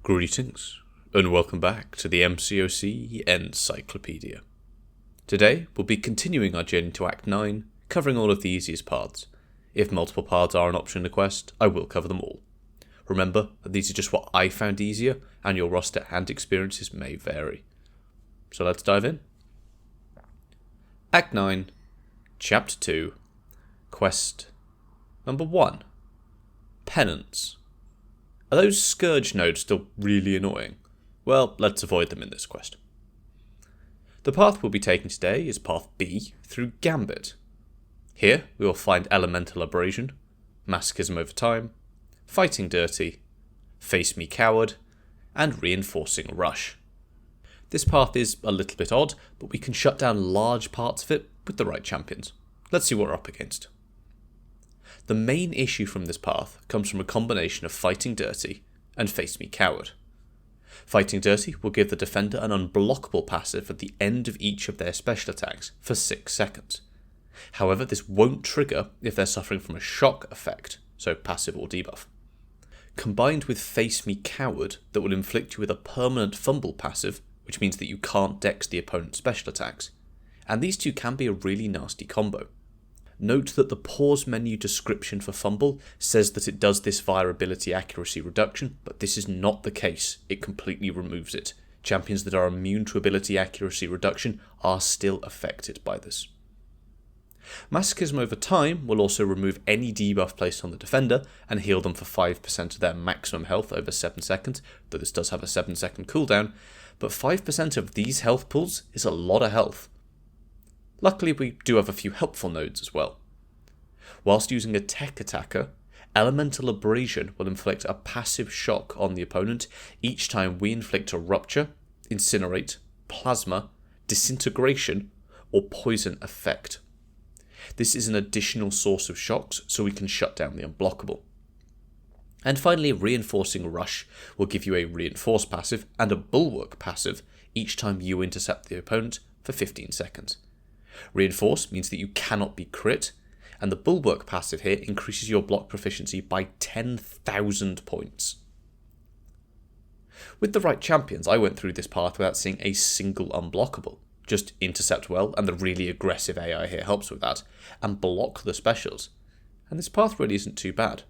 Greetings, and welcome back to the MCOC Encyclopedia. Today, we'll be continuing our journey to Act 9, covering all of the easiest paths. If multiple paths are an option in the quest, I will cover them all. Remember that these are just what I found easier, and your roster and experiences may vary. So let's dive in. Act 9, Chapter 2, Quest number 1, Penance. Are those Scourge nodes still really annoying? Well, let's avoid them in this quest. The path we'll be taking today is Path B through Gambit. Here we will find Elemental Abrasion, Masochism over Time, Fighting Dirty, Face Me Coward, and Reinforcing Rush. This path is a little bit odd, but we can shut down large parts of it with the right champions. Let's see what we're up against. The main issue from this path comes from a combination of Fighting Dirty and Face Me Coward. Fighting Dirty will give the defender an unblockable passive at the end of each of their special attacks for 6 seconds. However, this won't trigger if they're suffering from a shock effect, so passive or debuff. Combined with Face Me Coward, that will inflict you with a permanent fumble passive, which means that you can't dex the opponent's special attacks, and these two can be a really nasty combo. Note that the pause menu description for Fumble says that it does this via ability accuracy reduction, but this is not the case. It completely removes it. Champions that are immune to ability accuracy reduction are still affected by this. Masochism over Time will also remove any debuff placed on the defender and heal them for 5% of their maximum health over 7 seconds, though this does have a 7-second cooldown, but 5% of these health pools is a lot of health. Luckily, we do have a few helpful nodes as well. Whilst using a tech attacker, Elemental Abrasion will inflict a passive shock on the opponent each time we inflict a Rupture, Incinerate, Plasma, Disintegration, or Poison effect. This is an additional source of shocks, so we can shut down the unblockable. And finally, Reinforcing Rush will give you a Reinforce passive and a Bulwark passive each time you intercept the opponent for 15 seconds. Reinforce means that you cannot be crit, and the Bulwark passive here increases your block proficiency by 10,000 points. With the right champions, I went through this path without seeing a single unblockable. Just intercept well, and the really aggressive AI here helps with that, and block the specials. And this path really isn't too bad.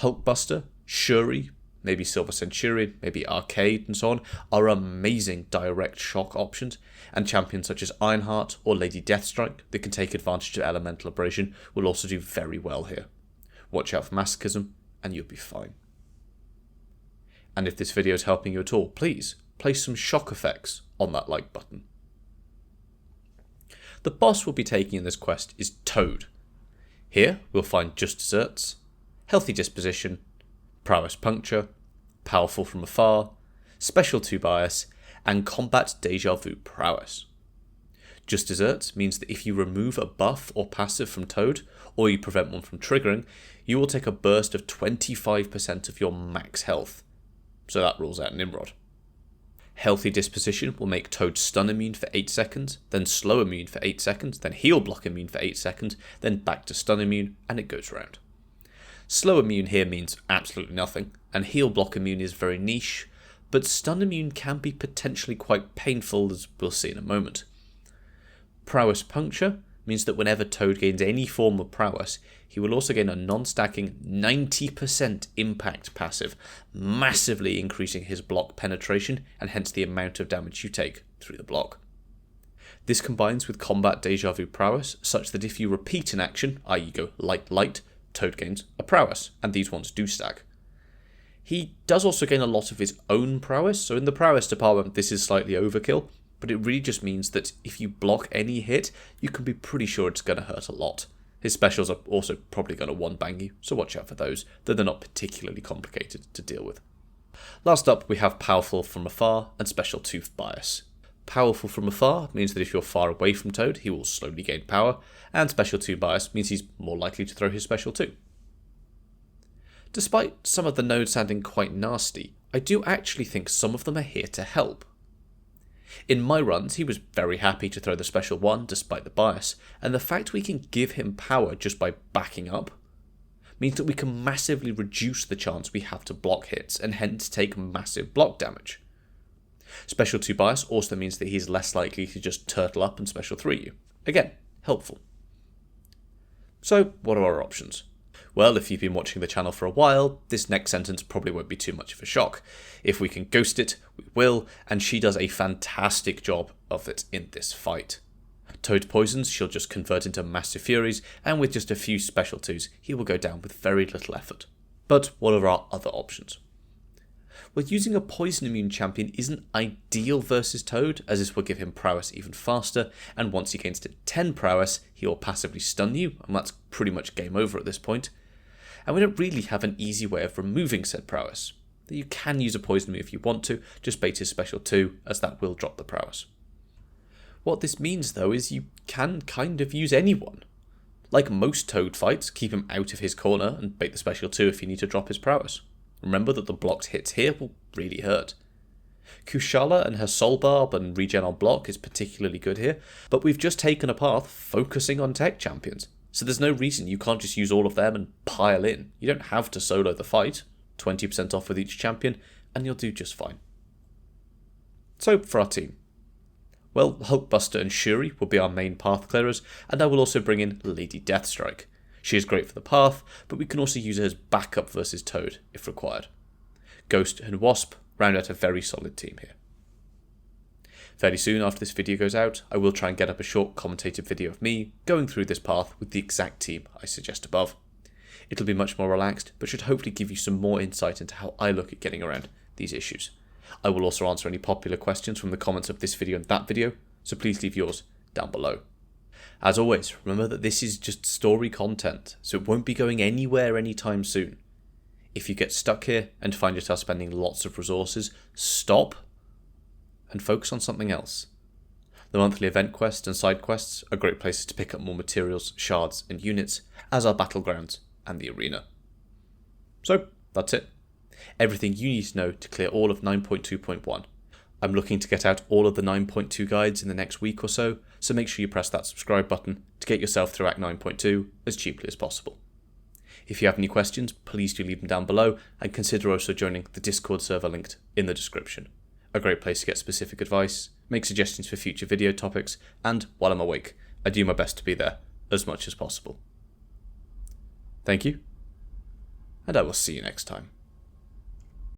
Hulkbuster, Shuri, maybe Silver Centurion, maybe Arcade and so on, are amazing direct shock options, and champions such as Ironheart or Lady Deathstrike that can take advantage of Elemental Abrasion will also do very well here. Watch out for Masochism and you'll be fine. And if this video is helping you at all, please place some shock effects on that like button. The boss we'll be taking in this quest is Toad. Here we'll find Just Desserts, Healthy Disposition, Prowess Puncture, Powerful from Afar, Special 2 Bias, and Combat Deja Vu Prowess. Just Desserts means that if you remove a buff or passive from Toad, or you prevent one from triggering, you will take a burst of 25% of your max health. So that rules out Nimrod. Healthy Disposition will make Toad stun immune for 8 seconds, then slow immune for 8 seconds, then heal block immune for 8 seconds, then back to stun immune, and it goes round. Slow immune here means absolutely nothing, and heal block immune is very niche, but stun immune can be potentially quite painful, as we'll see in a moment. Prowess Puncture means that whenever Toad gains any form of prowess, he will also gain a non-stacking 90% impact passive, massively increasing his block penetration and hence the amount of damage you take through the block. This combines with Combat Deja Vu Prowess such that if you repeat an action, i.e. go light, Toad gains a prowess, and these ones do stack. He does also gain a lot of his own prowess, so in the prowess department this is slightly overkill, but it really just means that if you block any hit, you can be pretty sure it's going to hurt a lot. His specials are also probably going to one-bang you, so watch out for those, though they're not particularly complicated to deal with. Last up, we have Powerful from Afar and Special 2 Bias. Powerful from Afar means that if you're far away from Toad, he will slowly gain power, and Special 2 Bias means he's more likely to throw his Special 2. Despite some of the nodes sounding quite nasty, I do actually think some of them are here to help. In my runs, he was very happy to throw the Special 1 despite the bias, and the fact we can give him power just by backing up means that we can massively reduce the chance we have to block hits and hence take massive block damage. Special 2 bias also means that he's less likely to just turtle up and special 3 you. Again, helpful. So, what are our options? Well, if you've been watching the channel for a while, this next sentence probably won't be too much of a shock. If we can ghost it, we will, and she does a fantastic job of it in this fight. Toad poisons, she'll just convert into massive furies, and with just a few special 2s, he will go down with very little effort. But what are our other options? Well, using a poison immune champion isn't ideal versus Toad, as this will give him prowess even faster, and once he gains to 10 prowess, he will passively stun you, and that's pretty much game over at this point. And we don't really have an easy way of removing said prowess. You can use a poison immune if you want to, just bait his special 2, as that will drop the prowess. What this means though is you can kind of use anyone. Like most Toad fights, keep him out of his corner and bait the special 2 if you need to drop his prowess. Remember that the blocked hits here will really hurt. Kushala and her Soul Barb and regen on block is particularly good here, but we've just taken a path focusing on tech champions, so there's no reason you can't just use all of them and pile in. You don't have to solo the fight, 20% off with each champion, and you'll do just fine. So for our team. Well, Hulkbuster and Shuri will be our main path clearers, and I will also bring in Lady Deathstrike. She is great for the path, but we can also use her as backup versus Toad if required. Ghost and Wasp round out a very solid team here. Fairly soon after this video goes out, I will try and get up a short commentated video of me going through this path with the exact team I suggest above. It'll be much more relaxed, but should hopefully give you some more insight into how I look at getting around these issues. I will also answer any popular questions from the comments of this video and that video, so please leave yours down below. As always, remember that this is just story content, so it won't be going anywhere anytime soon. If you get stuck here and find yourself spending lots of resources, stop and focus on something else. The monthly event quests and side quests are great places to pick up more materials, shards and units, as are battlegrounds and the arena. So, that's it. Everything you need to know to clear all of 9.2.1. I'm looking to get out all of the 9.2 guides in the next week or so make sure you press that subscribe button to get yourself through Act 9.2 as cheaply as possible. If you have any questions, please do leave them down below, and consider also joining the Discord server linked in the description. A great place to get specific advice, make suggestions for future video topics, and while I'm awake, I do my best to be there as much as possible. Thank you, and I will see you next time.